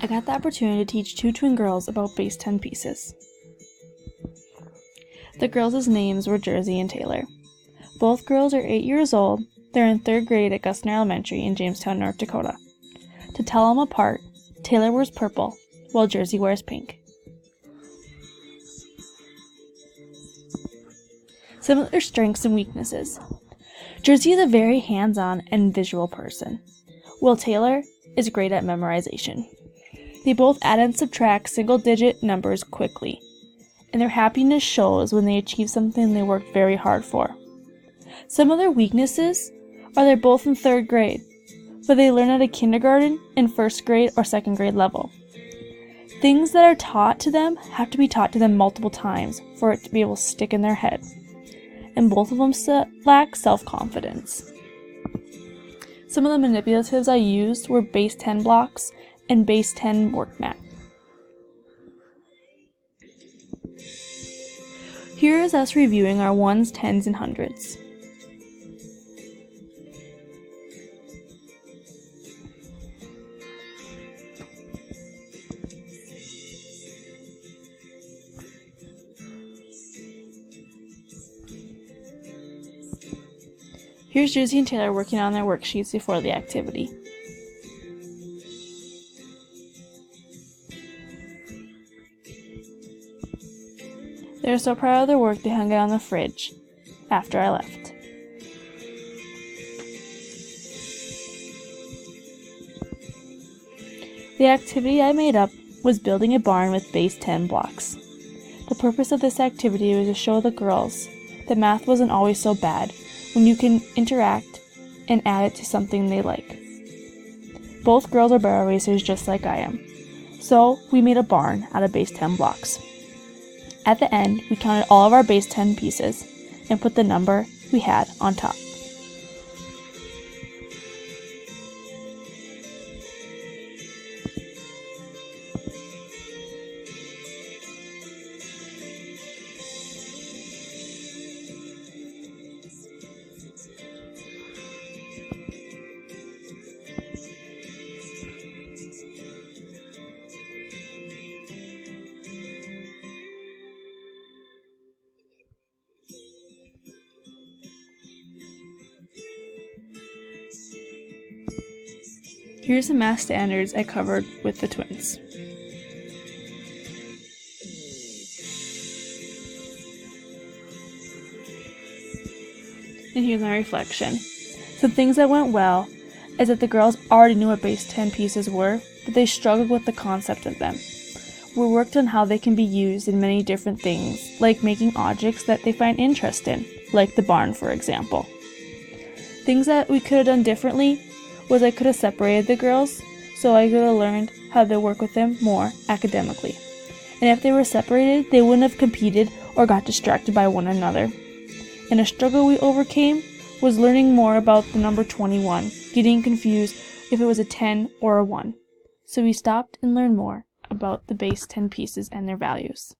I got the opportunity to teach 2 twin girls about base 10 pieces. The girls' names were Jersey and Taylor. Both girls are 8 years old. They're in 3rd grade at Gusner Elementary in Jamestown, North Dakota. To tell them apart, Taylor wears purple, while Jersey wears pink. Some of their strengths and weaknesses. Jersey is a very hands-on and visual person, while Taylor is great at memorization. They both add and subtract single-digit numbers quickly, and their happiness shows when they achieve something they worked very hard for. Some of their weaknesses are they're both in 3rd grade, but they learn at a kindergarten and 1st grade or 2nd grade level. Things that are taught to them have to be taught to them multiple times for it to be able to stick in their head. And both of them lack self-confidence. Some of the manipulatives I used were base 10 blocks and base 10 work mat. Here is us reviewing our 1s, 10s, and 100s. Here's Jersey and Taylor working on their worksheets before the activity. They were so proud of their work they hung it on the fridge after I left. The activity I made up was building a barn with base 10 blocks. The purpose of this activity was to show the girls that math wasn't always so bad when you can interact and add it to something they like. Both girls are barrel racers just like I am, so we made a barn out of base 10 blocks. At the end, we counted all of our base 10 pieces and put the number we had on top. Here's the math standards I covered with the twins. And here's my reflection. Some things that went well is that the girls already knew what base 10 pieces were, but they struggled with the concept of them. We worked on how they can be used in many different things, like making objects that they find interest in, like the barn, for example. Things that we could have done differently was I could have separated the girls, so I could have learned how to work with them more academically. And if they were separated, they wouldn't have competed or got distracted by one another. And a struggle we overcame was learning more about the number 21, getting confused if it was a 10 or a 1. So we stopped and learned more about the base 10 pieces and their values.